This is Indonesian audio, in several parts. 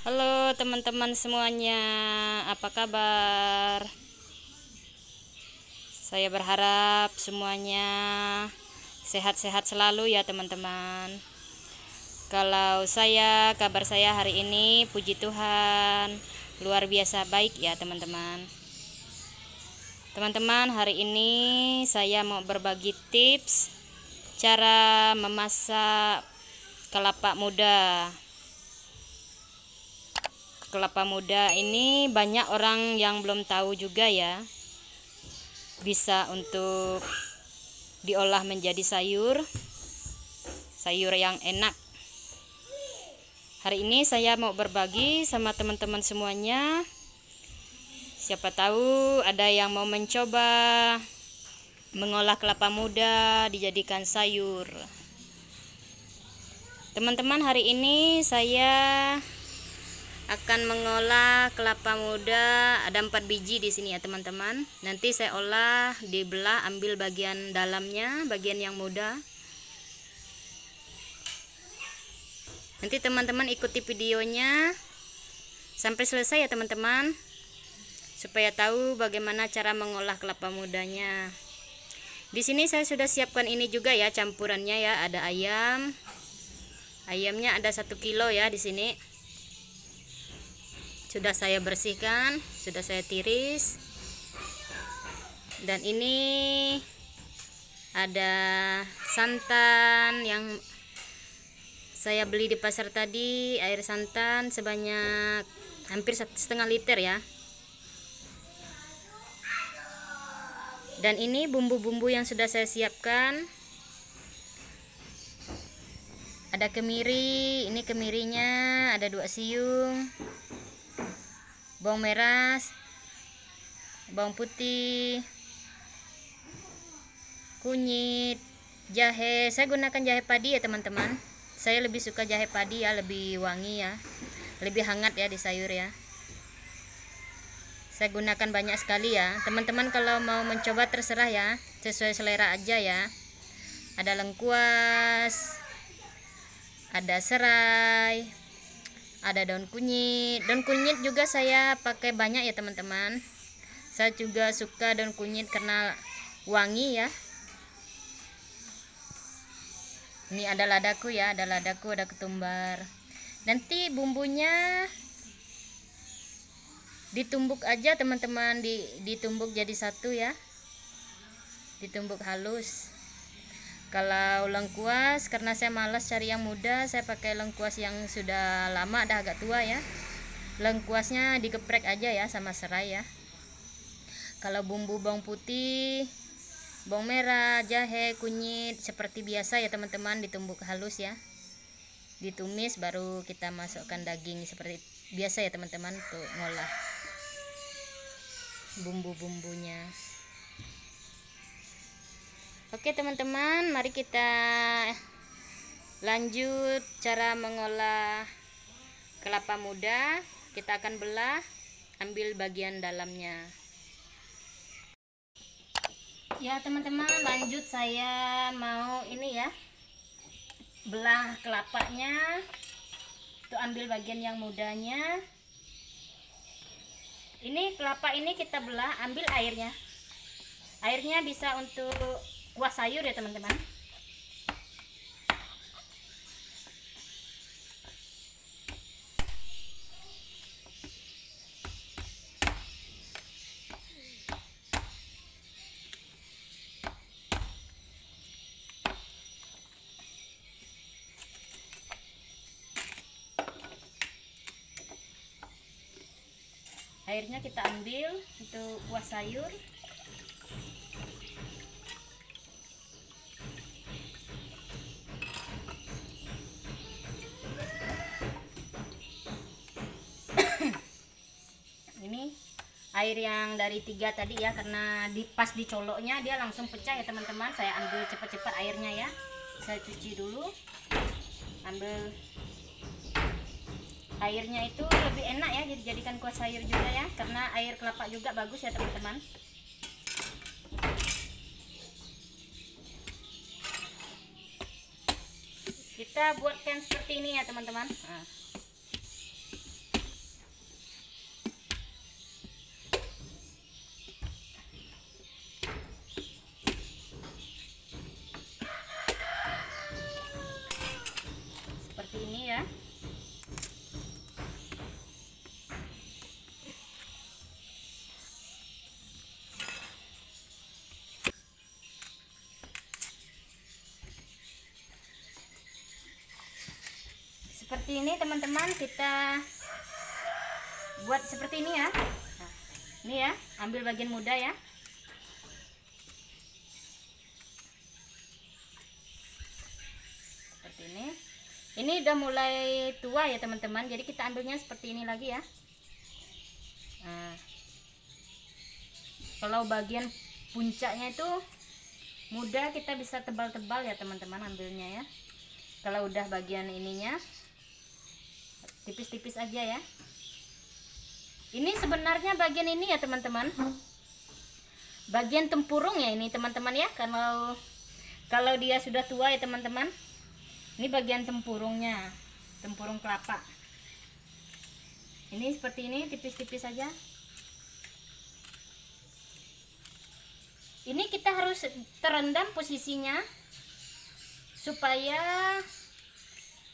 Halo teman-teman semuanya, apa kabar? Saya berharap semuanya sehat-sehat selalu ya teman-teman. Kalau kabar saya hari ini puji Tuhan luar biasa baik ya teman-teman. Teman-teman, hari ini saya mau berbagi tips cara memasak kelapa muda. Kelapa muda ini banyak orang yang belum tahu juga ya, bisa untuk diolah menjadi sayur yang enak. Hari ini saya mau berbagi sama teman-teman semuanya. Siapa tahu ada yang mau mencoba mengolah kelapa muda dijadikan sayur. Teman-teman, hari ini saya akan mengolah kelapa muda. Ada 4 biji di sini ya teman-teman. Nanti saya olah, dibelah, ambil bagian dalamnya, bagian yang muda. Nanti teman-teman ikuti videonya sampai selesai ya teman-teman, supaya tahu bagaimana cara mengolah kelapa mudanya. Di sini saya sudah siapkan ini juga ya campurannya ya. Ada ayam. Ayamnya ada 1 kilo ya di sini. Sudah saya bersihkan, sudah saya tiris. Dan ini ada santan yang saya beli di pasar tadi, air santan sebanyak hampir 1,5 liter ya. Dan ini bumbu-bumbu yang sudah saya siapkan. Ada kemiri, ini kemirinya ada 2 siung. Bawang merah, bawang putih, kunyit, jahe. Saya gunakan jahe padi ya teman-teman. Saya lebih suka jahe padi ya, lebih wangi ya, lebih hangat ya di sayur ya. Saya gunakan banyak sekali ya teman-teman. Kalau mau mencoba terserah ya, sesuai selera aja ya. Ada lengkuas, ada serai, ada daun kunyit. Daun kunyit juga saya pakai banyak ya teman-teman. Saya juga suka daun kunyit karena wangi ya. Ini ada ladaku ya, ada ketumbar. Nanti bumbunya ditumbuk aja teman-teman, ditumbuk jadi satu ya, ditumbuk halus. Kalau lengkuas, karena saya malas cari yang muda, saya pakai lengkuas yang sudah lama, dah agak tua ya. Lengkuasnya digeprek aja ya sama serai ya. Kalau bumbu bawang putih, bawang merah, jahe, kunyit seperti biasa ya teman-teman, ditumbuk halus ya. Ditumis baru kita masukkan daging seperti biasa ya teman-teman untuk ngolah bumbu-bumbunya. Oke teman-teman, mari kita lanjut cara mengolah kelapa muda. Kita akan belah, ambil bagian dalamnya. Ya teman-teman, lanjut saya mau ini ya, belah kelapanya. Itu ambil bagian yang mudanya. Ini kelapa ini kita belah, ambil airnya. Airnya bisa untuk kuah sayur ya teman-teman. Airnya kita ambil untuk kuah sayur. Ini air yang dari 3 tadi ya, karena pas dicoloknya dia langsung pecah ya teman-teman. Saya ambil cepat-cepat airnya ya. Saya cuci dulu. Ambil airnya, itu lebih enak ya dijadikan kuah sayur juga ya, karena air kelapa juga bagus ya teman-teman. Kita buatkan seperti ini ya teman-teman. Nah, seperti ini teman-teman, kita buat seperti ini ya. Nah, ini ya, ambil bagian muda ya. Seperti ini. Ini udah mulai tua ya teman-teman, jadi kita ambilnya seperti ini lagi ya. Nah, kalau bagian puncaknya itu muda, kita bisa tebal-tebal ya teman-teman ambilnya ya. Kalau udah bagian ininya tipis-tipis aja ya. Ini sebenarnya bagian ini ya teman-teman, bagian tempurung ya ini teman-teman ya. Kalau dia sudah tua ya teman-teman, ini bagian tempurungnya, tempurung kelapa. Ini seperti ini, tipis-tipis saja. Ini kita harus terendam posisinya supaya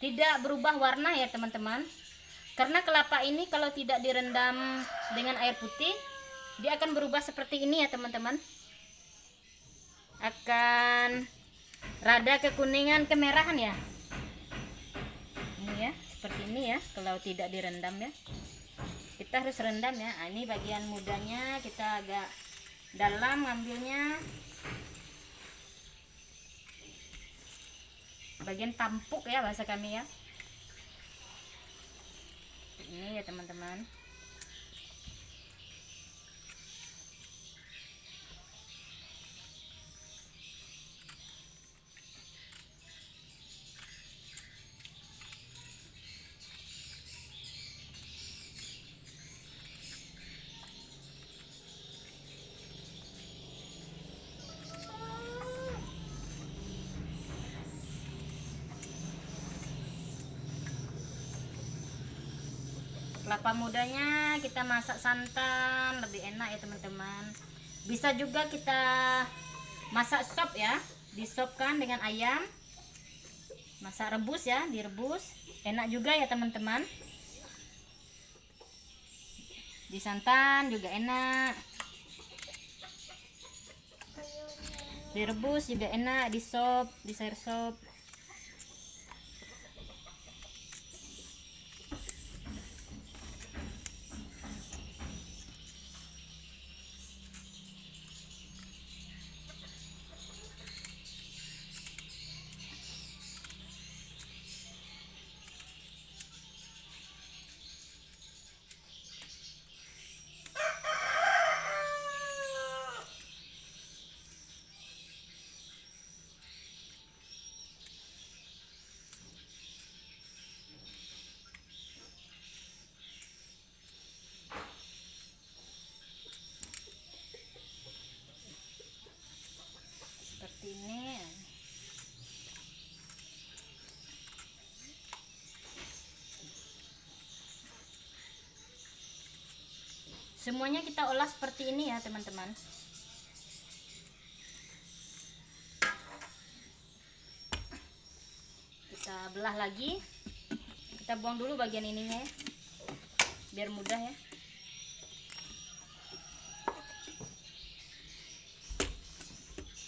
tidak berubah warna ya teman-teman. Karena kelapa ini kalau tidak direndam dengan air putih, dia akan berubah seperti ini ya teman-teman. Akan rada kekuningan kemerahan ya. Ini ya, seperti ini ya kalau tidak direndam ya. Kita harus rendam ya. Nah, ini bagian mudanya kita agak dalam ngambilnya. Bagian tampuk ya bahasa kami ya. Ini ya teman-teman. Kelapa mudanya kita masak santan lebih enak ya teman-teman. Bisa juga kita masak sop ya, disopkan dengan ayam. Masak rebus ya, direbus enak juga ya teman-teman. Di santan juga enak, direbus juga enak, di sop, di sayur sop. Ini semuanya kita olah seperti ini ya teman-teman. Kita belah lagi, kita buang dulu bagian ininya ya, biar mudah ya.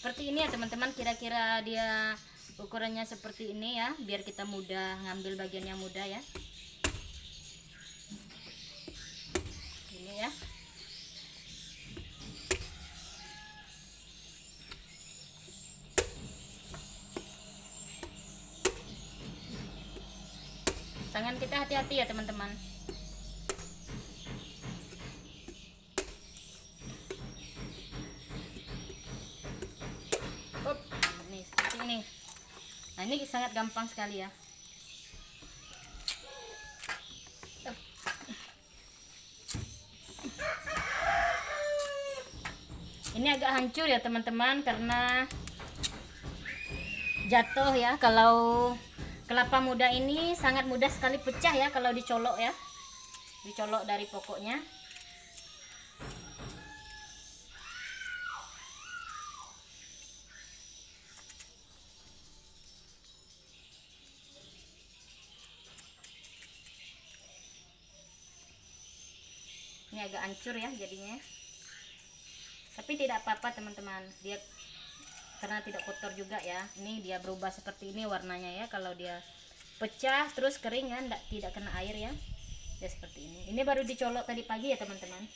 Seperti ini ya teman-teman, kira-kira dia ukurannya seperti ini ya, biar kita mudah ngambil bagian yang mudah ya. Ini ya. Tangan kita hati-hati ya teman-teman. Nih seperti ini. Nah ini sangat gampang sekali ya. Ini agak hancur ya teman-teman karena jatuh ya. Kalau kelapa muda ini sangat mudah sekali pecah ya kalau dicolok ya, dicolok dari pokoknya. Ini agak hancur ya jadinya, tapi tidak apa-apa teman-teman, dia karena tidak kotor juga ya. Ini dia berubah seperti ini warnanya ya kalau dia pecah terus kering ya, tidak kena air ya. Ya seperti ini. Ini baru dicolok tadi pagi ya teman-teman.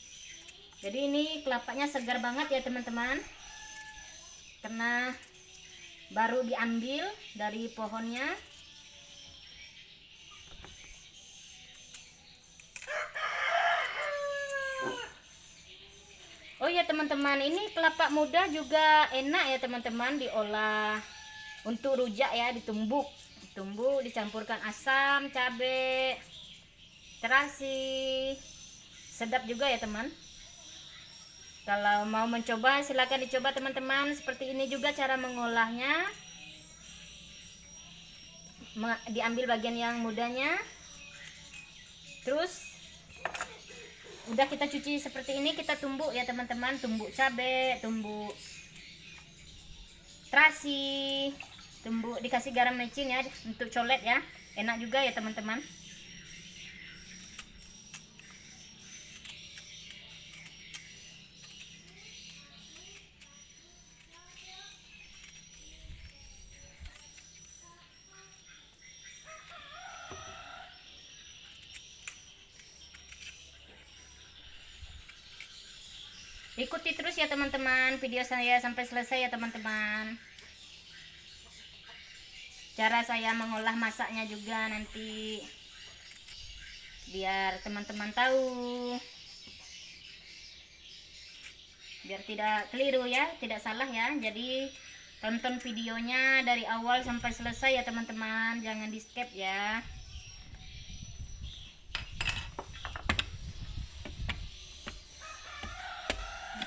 Jadi ini kelapanya segar banget ya teman-teman, karena baru diambil dari pohonnya. Oh ya teman-teman, ini kelapa muda juga enak ya teman-teman diolah untuk rujak ya, ditumbuk dicampurkan asam, cabai, terasi, sedap juga ya teman. Kalau mau mencoba silahkan dicoba teman-teman. Seperti ini juga cara mengolahnya. Diambil bagian yang mudanya, terus udah kita cuci seperti ini, kita tumbuk ya teman-teman, tumbuk cabai, tumbuk terasi, tumbuk, dikasih garam mecin ya untuk colet ya, enak juga ya teman-teman. Ikuti terus ya teman-teman video saya sampai selesai ya teman-teman. Cara saya mengolah masaknya juga nanti biar teman-teman tahu, biar tidak keliru ya, tidak salah ya. Jadi tonton videonya dari awal sampai selesai ya teman-teman, jangan di skip ya.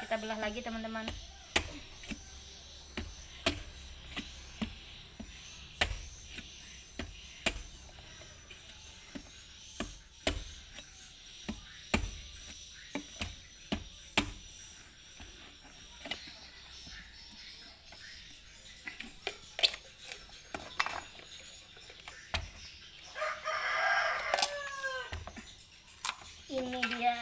Kita belah lagi teman-teman. Ini dia.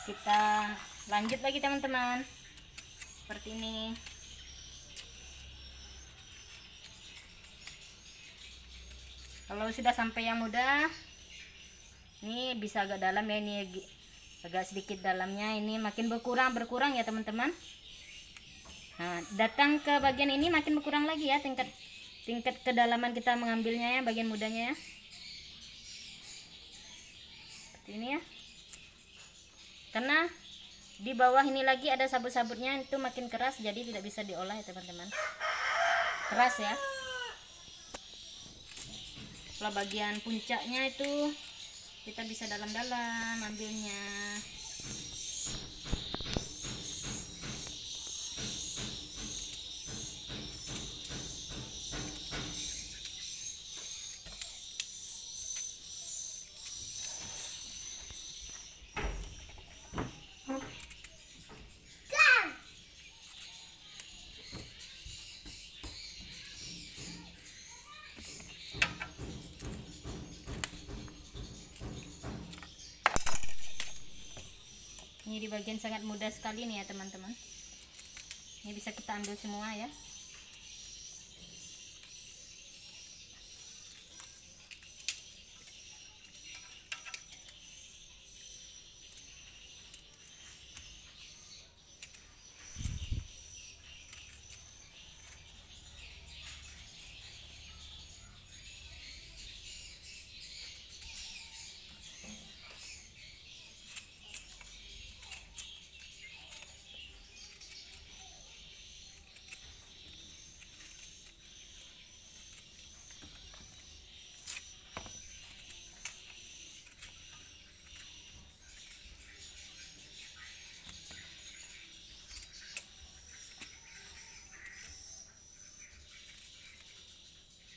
Kita lanjut lagi teman-teman, seperti ini. Kalau sudah sampai yang muda, ini bisa agak dalam ya, ini agak sedikit dalamnya, ini makin berkurang ya teman-teman. Nah, datang ke bagian ini makin berkurang lagi ya, tingkat kedalaman kita mengambilnya ya, bagian mudanya ya. Seperti ini ya. Karena di bawah ini lagi ada sabut-sabutnya, itu makin keras, jadi tidak bisa diolah ya teman-teman. Keras ya. Kalau bagian puncaknya itu kita bisa dalam-dalam ambilnya. Ini di bagian sangat mudah sekali nih ya teman-teman. Ini bisa kita ambil semua ya.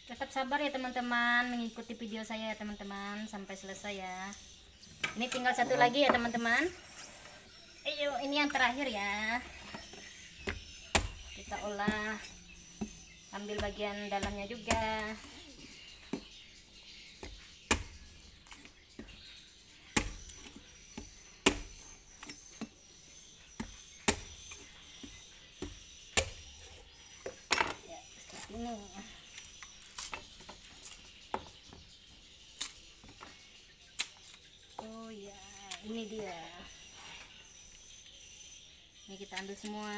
Tetap sabar ya teman-teman, mengikuti video saya ya teman-teman sampai selesai ya. Ini tinggal satu lagi ya teman-teman. Ayo, ini yang terakhir ya. Kita olah, ambil bagian dalamnya juga. ini. Oh ya, ini dia. Ini kita ambil semua.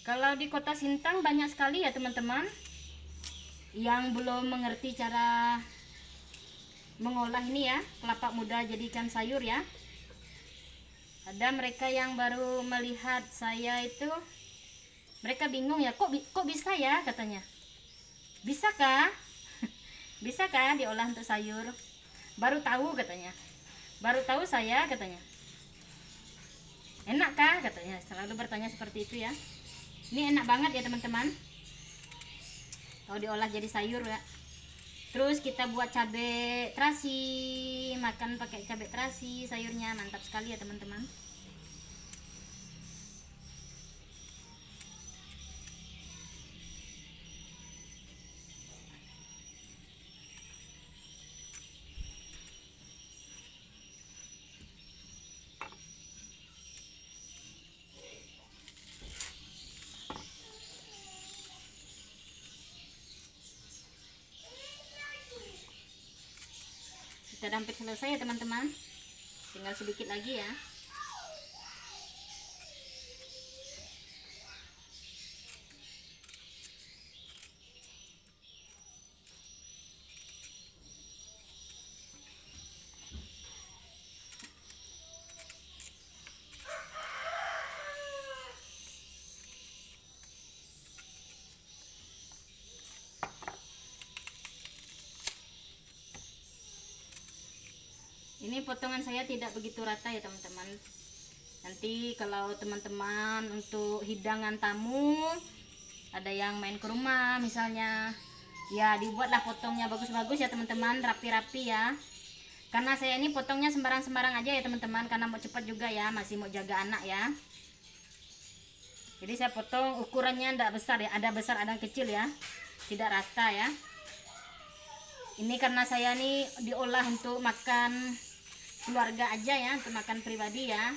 Kalau di Kota Sintang banyak sekali ya teman-teman yang belum mengerti cara mengolah ini ya, kelapa muda jadikan sayur ya. Ada mereka yang baru melihat saya itu, mereka bingung ya, kok bisa ya katanya. Bisakah? Bisakah diolah untuk sayur? Baru tahu katanya. Baru tahu saya katanya. Enakkah katanya, selalu bertanya seperti itu ya. Ini enak banget ya teman-teman kalau diolah jadi sayur ya. Terus kita buat cabai terasi, makan pakai cabai terasi sayurnya, mantap sekali ya teman-teman. Kita hampir selesai ya teman-teman, tinggal sedikit lagi ya. Ini potongan saya tidak begitu rata ya teman-teman. Nanti kalau teman-teman untuk hidangan tamu, ada yang main ke rumah misalnya, ya dibuatlah potongnya bagus-bagus ya teman-teman, rapi-rapi ya. Karena saya ini potongnya sembarang-sembarang aja ya teman-teman, karena mau cepat juga ya, masih mau jaga anak ya. Jadi saya potong ukurannya tidak besar ya, ada besar ada kecil ya, tidak rata ya. Ini karena saya nih diolah untuk makan keluarga aja ya, untuk makan pribadi ya,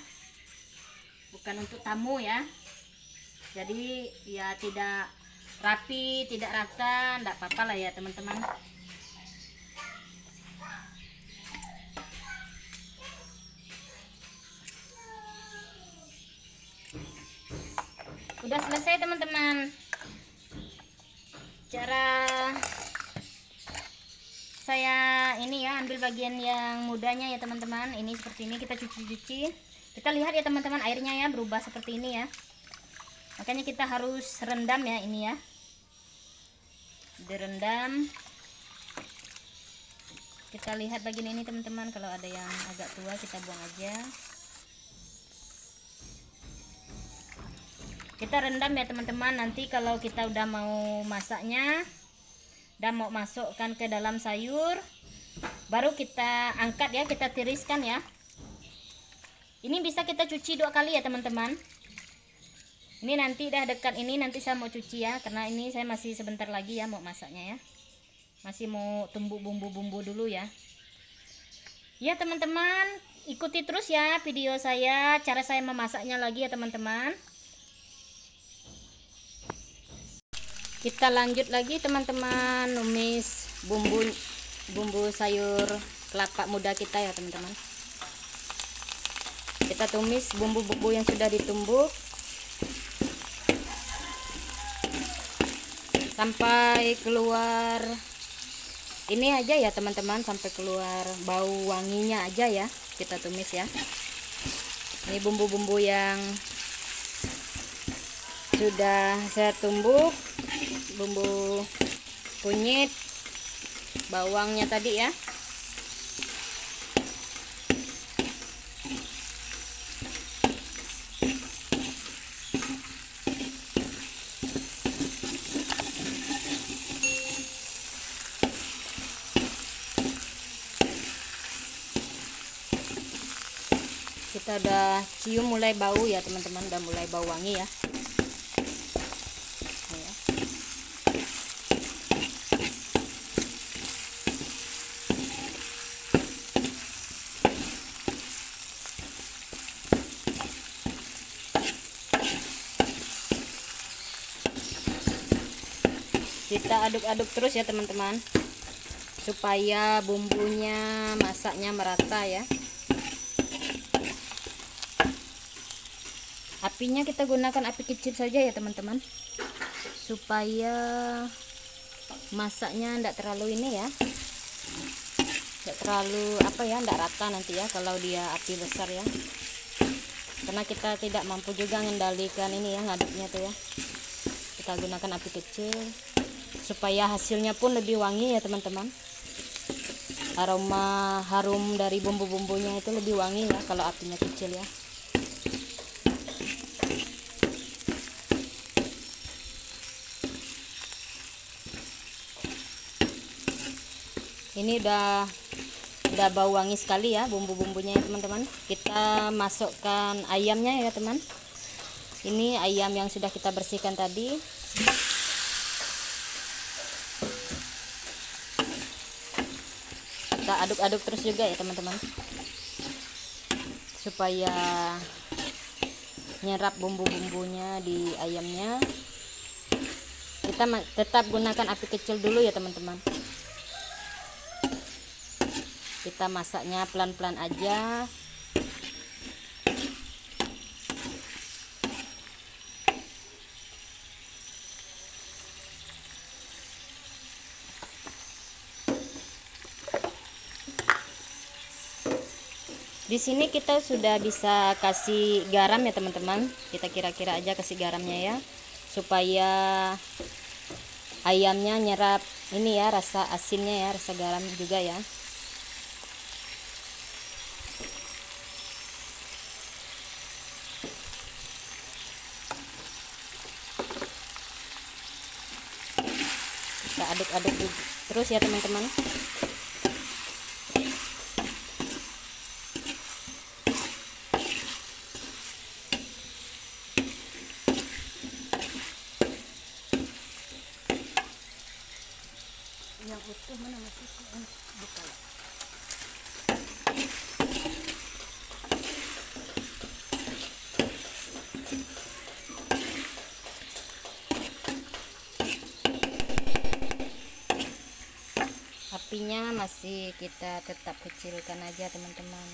bukan untuk tamu ya. Jadi ya tidak rapi, tidak rata, enggak apa-apa lah ya teman-teman. Udah selesai teman-teman. Cara saya ini ya, ambil bagian yang mudanya ya teman-teman. Ini seperti ini, kita cuci-cuci. Kita lihat ya teman-teman, airnya ya berubah seperti ini ya. Makanya kita harus rendam ya ini ya. Direndam. Kita lihat bagian ini teman-teman, kalau ada yang agak tua kita buang aja. Kita rendam ya teman-teman. Nanti kalau kita udah mau masaknya dan mau masukkan ke dalam sayur, baru kita angkat ya, kita tiriskan ya. Ini bisa kita cuci 2 kali ya teman-teman. Ini nanti dah dekat ini, nanti saya mau cuci ya, karena ini saya masih sebentar lagi ya mau masaknya ya. Masih mau tumbuk bumbu-bumbu dulu ya. Ya teman-teman, ikuti terus ya video saya, cara saya memasaknya lagi ya teman-teman. Kita lanjut lagi teman-teman, numis bumbu sayur kelapa muda kita ya teman-teman. Kita tumis bumbu-bumbu yang sudah ditumbuk sampai keluar ini aja ya teman-teman, sampai keluar bau wanginya aja ya, kita tumis ya. Ini bumbu-bumbu yang sudah saya tumbuk, bumbu kunyit, bawangnya tadi ya. Kita udah cium mulai bau ya teman-teman, udah mulai bau wangi ya. Kita aduk-aduk terus ya teman-teman, supaya bumbunya masaknya merata ya. Apinya kita gunakan api kecil saja ya teman-teman, supaya masaknya enggak terlalu ini ya, enggak terlalu enggak rata nanti ya kalau dia api besar ya, karena kita tidak mampu juga mengendalikan ini ya, ngaduknya tuh ya. Kita gunakan api kecil supaya hasilnya pun lebih wangi ya teman-teman. Aroma harum dari bumbu-bumbunya itu lebih wangi ya kalau apinya kecil ya. Ini udah bau wangi sekali ya bumbu-bumbunya ya teman-teman. Kita masukkan ayamnya ya teman. Ini ayam yang sudah kita bersihkan tadi. Kita aduk-aduk terus juga ya teman-teman, supaya nyerap bumbu-bumbunya di ayamnya. Kita tetap gunakan api kecil dulu ya teman-teman. Kita masaknya pelan-pelan aja. Di sini kita sudah bisa kasih garam ya teman-teman. Kita kira-kira aja kasih garamnya ya, supaya ayamnya nyerap ini ya, rasa asinnya ya, rasa garam juga ya. Kita aduk-aduk terus ya teman-teman. Yang utuh mana masih buka. Apinya masih kita tetap kecilkan aja teman-teman,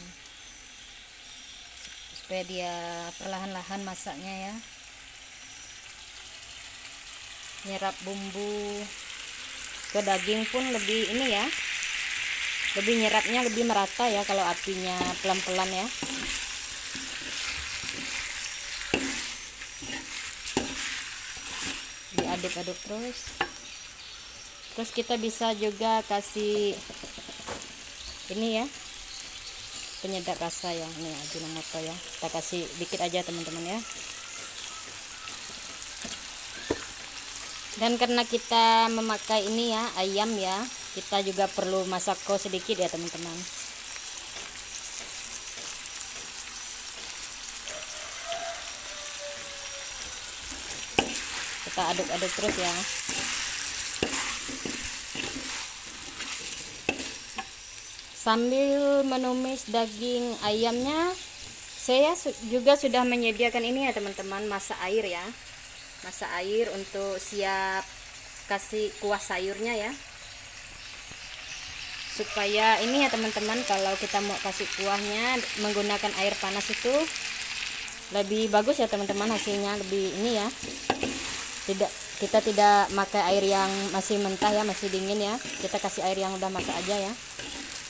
supaya dia perlahan-lahan masaknya ya, nyerap bumbu ke daging pun lebih ini ya, lebih nyerapnya lebih merata ya kalau apinya pelan-pelan ya. Diaduk-aduk terus kita bisa juga kasih ini ya, penyedap rasa ya, ini Ajinomoto ya, kita kasih dikit aja teman-teman ya. Dan karena kita memakai ini ya, ayam ya, kita juga perlu masako sedikit ya teman-teman. Kita aduk-aduk terus ya. Sambil menumis daging ayamnya, saya juga sudah menyediakan ini ya teman-teman, masak air ya. Masak air untuk siap kasih kuah sayurnya ya, supaya ini ya teman-teman, kalau kita mau kasih kuahnya menggunakan air panas itu lebih bagus ya teman-teman, hasilnya lebih ini ya. Kita tidak pakai air yang masih mentah ya, masih dingin ya, kita kasih air yang udah masak aja ya,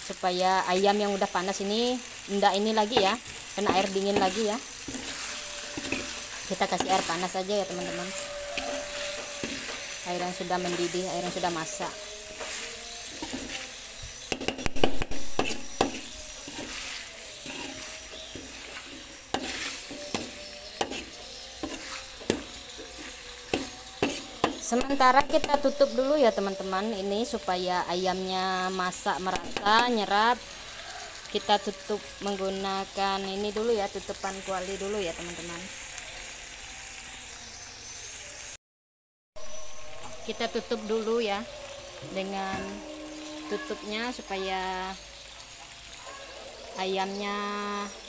supaya ayam yang udah panas ini enggak ini lagi ya, kena air dingin lagi ya. Kita kasih air panas aja ya teman-teman, air yang sudah mendidih, air yang sudah masak. Sementara kita tutup dulu ya teman-teman, ini supaya ayamnya masak merata, nyerap. Kita tutup menggunakan ini dulu ya, tutupan kuali dulu ya teman-teman. Kita tutup dulu ya dengan tutupnya supaya ayamnya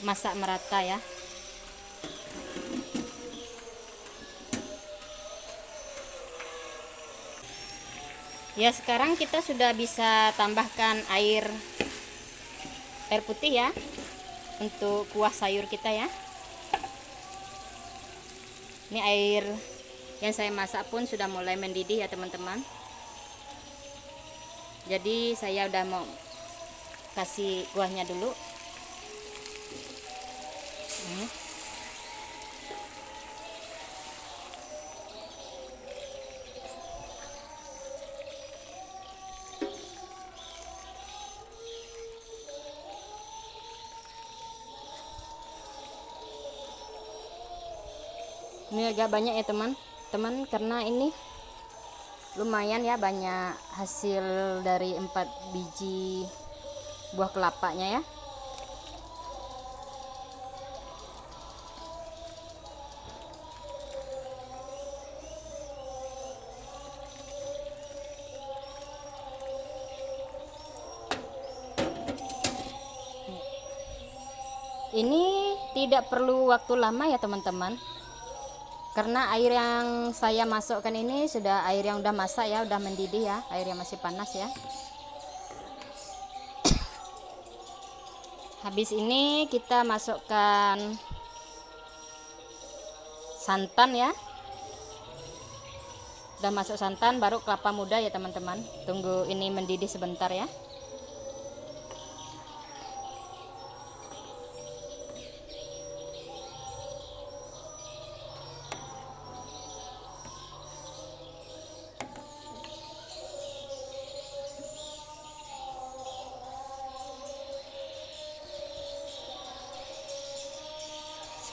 masak merata ya. Ya, sekarang kita sudah bisa tambahkan air putih ya untuk kuah sayur kita ya. Ini air yang saya masak pun sudah mulai mendidih ya teman-teman. Jadi saya udah mau kasih kuahnya dulu. Ini agak banyak ya teman-teman, karena ini lumayan ya banyak hasil dari 4 biji buah kelapanya ya. Ini tidak perlu waktu lama ya teman-teman, karena air yang saya masukkan ini sudah air yang udah masak ya, udah mendidih ya, air yang masih panas ya. Habis ini kita masukkan santan ya. Udah masuk santan, baru kelapa muda ya teman-teman. Tunggu ini mendidih sebentar ya.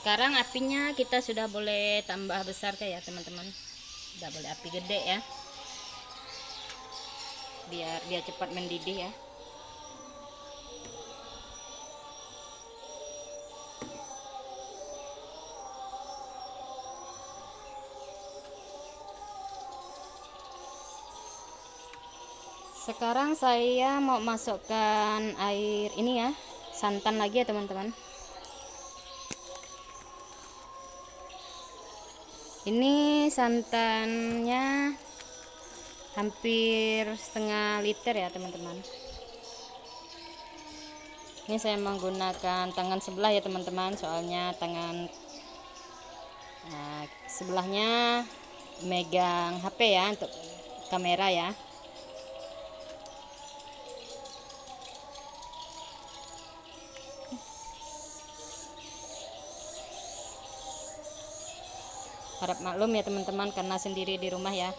Sekarang apinya kita sudah boleh tambah besar ya teman-teman. Udah boleh api gede ya, biar dia cepat mendidih ya. Sekarang saya mau masukkan air ini ya, santan lagi ya teman-teman. Ini santannya hampir setengah liter ya teman-teman. Ini saya menggunakan tangan sebelah ya teman-teman, soalnya tangan sebelahnya megang HP ya untuk kamera ya. Harap maklum ya teman-teman, karena sendiri di rumah ya.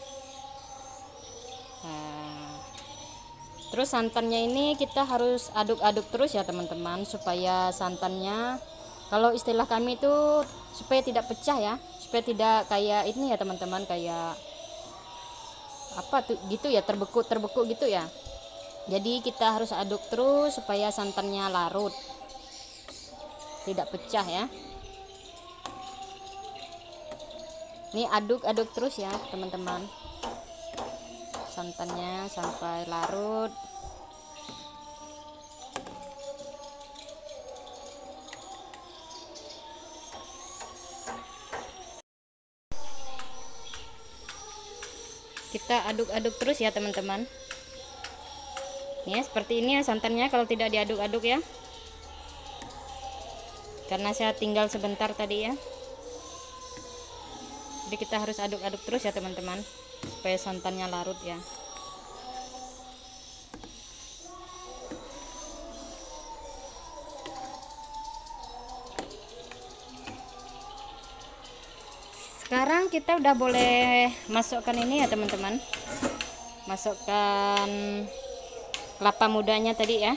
Terus santannya ini kita harus aduk-aduk terus ya teman-teman, supaya santannya, kalau istilah kami itu supaya tidak pecah ya, supaya tidak kayak ini ya teman-teman, kayak apa tuh gitu ya, terbekuk gitu ya. Jadi kita harus aduk terus supaya santannya larut, tidak pecah ya. Ini aduk-aduk terus ya teman-teman, santannya sampai larut. Kita aduk-aduk terus ya teman-teman. Ya seperti ini ya santannya kalau tidak diaduk-aduk ya, karena saya tinggal sebentar tadi ya. Jadi kita harus aduk-aduk terus ya teman-teman, supaya santannya larut ya. Sekarang kita udah boleh masukkan ini ya teman-teman, masukkan kelapa mudanya tadi ya,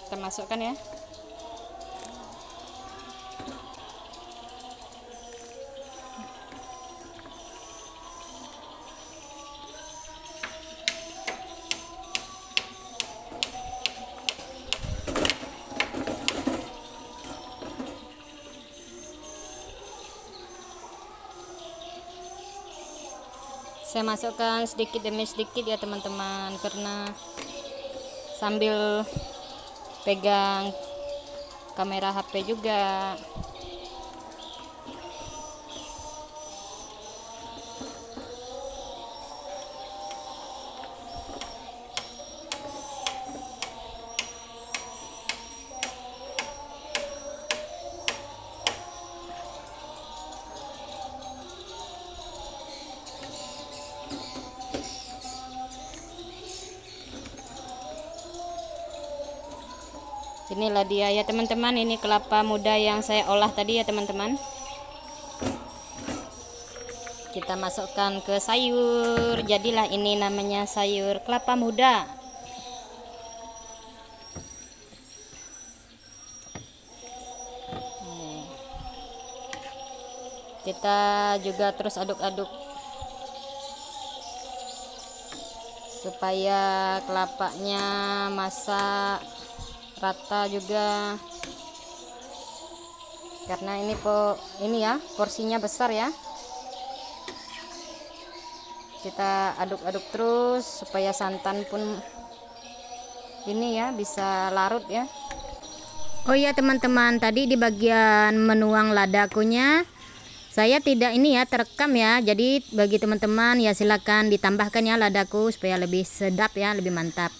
kita masukkan ya. Saya masukkan sedikit demi sedikit ya teman-teman, karena sambil pegang kamera HP juga. Inilah dia ya teman-teman, ini kelapa muda yang saya olah tadi ya teman-teman. Kita masukkan ke sayur, jadilah ini namanya sayur kelapa muda. Kita juga terus aduk-aduk supaya kelapanya masak rata juga, karena ini ya porsinya besar ya. Kita aduk-aduk terus supaya santan pun ini ya bisa larut ya. Oh iya teman-teman, tadi di bagian menuang ladakunya saya tidak ini ya terekam ya. Jadi bagi teman-teman ya silakan ditambahkan ya ladaku supaya lebih sedap ya, lebih mantap.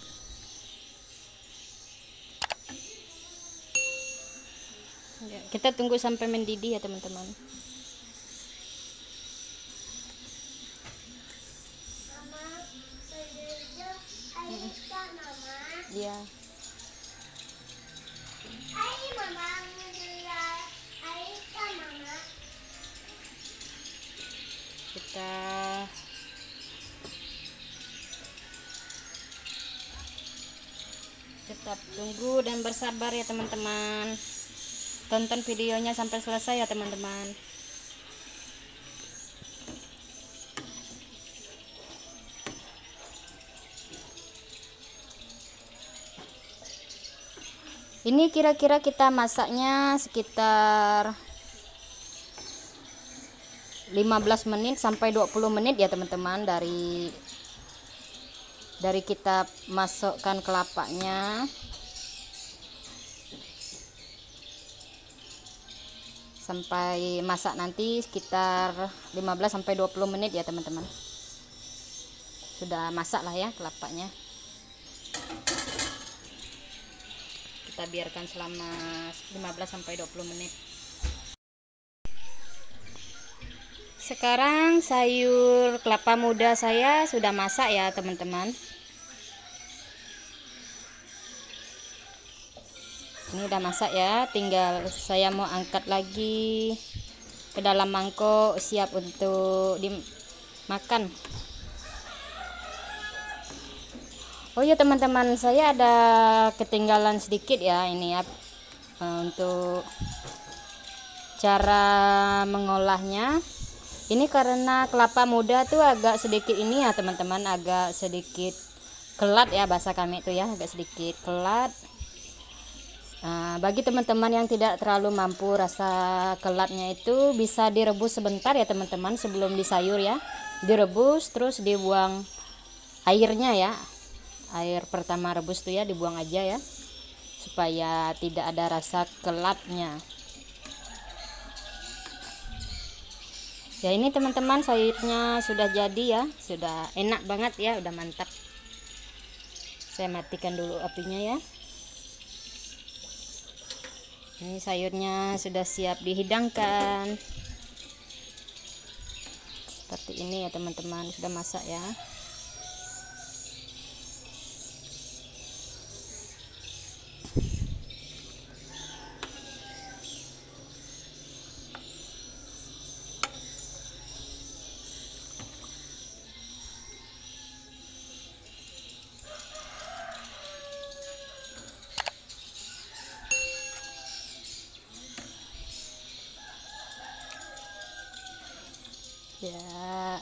Kita tunggu sampai mendidih ya teman-teman. Iya. Kita tetap tunggu dan bersabar ya teman-teman. Tonton videonya sampai selesai ya teman-teman. Ini kira-kira kita masaknya sekitar 15 menit sampai 20 menit ya teman-teman, dari kita masukkan kelapanya sampai masak nanti sekitar 15 sampai 20 menit ya teman-teman. Sudah masak lah ya kelapanya. Kita biarkan selama 15 sampai 20 menit. Sekarang sayur kelapa muda saya sudah masak ya teman-teman. Ini udah masak ya, tinggal saya mau angkat lagi ke dalam mangkok siap untuk dimakan. Oh ya teman-teman, saya ada ketinggalan sedikit ya ini ya, untuk cara mengolahnya. Ini karena kelapa muda tuh agak sedikit ini ya teman-teman, agak sedikit kelat ya bahasa kami itu ya, agak sedikit kelat. Bagi teman-teman yang tidak terlalu mampu rasa kelatnya itu, bisa direbus sebentar ya teman-teman sebelum disayur ya. Direbus terus dibuang airnya ya. Air pertama rebus tuh ya dibuang aja ya, supaya tidak ada rasa kelatnya. Ya ini teman-teman sayurnya sudah jadi ya, sudah enak banget ya, udah mantap. Saya matikan dulu apinya ya. Ini sayurnya sudah siap dihidangkan. Seperti ini ya teman-teman, sudah masak ya. Ya,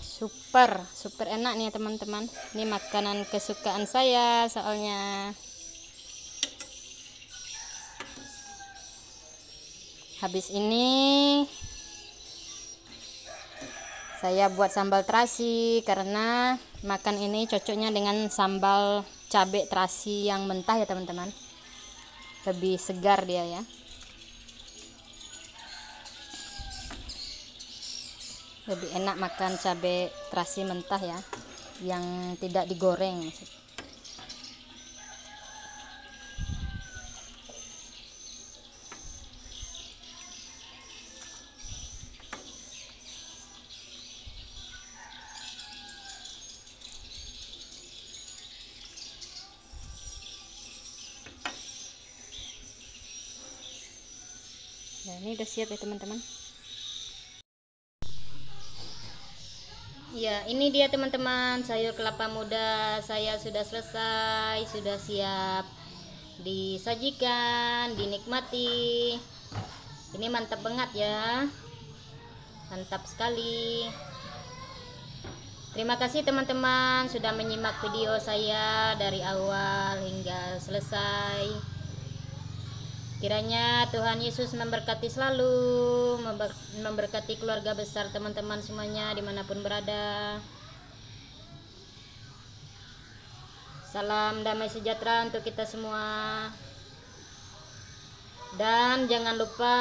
super enak nih ya teman-teman. Ini makanan kesukaan saya soalnya. Habis ini saya buat sambal terasi, karena makan ini cocoknya dengan sambal cabai terasi yang mentah ya teman-teman. Lebih segar dia ya. Lebih enak makan cabai terasi mentah ya, yang tidak digoreng. Ya, ini udah siap ya teman-teman. Ya, ini dia teman-teman, sayur kelapa muda saya sudah selesai, sudah siap disajikan, dinikmati. Ini mantap banget ya, mantap sekali. Terima kasih teman-teman sudah menyimak video saya dari awal hingga selesai. Kiranya Tuhan Yesus memberkati selalu, memberkati keluarga besar teman-teman semuanya dimanapun berada. Salam damai sejahtera untuk kita semua. Dan jangan lupa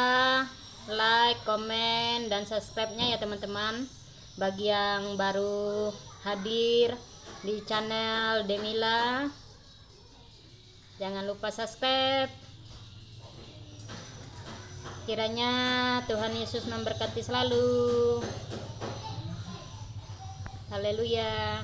like, komen, dan subscribe-nya ya teman-teman. Bagi yang baru hadir di channel Demila, jangan lupa subscribe. Kiranya Tuhan Yesus memberkati selalu. Haleluya.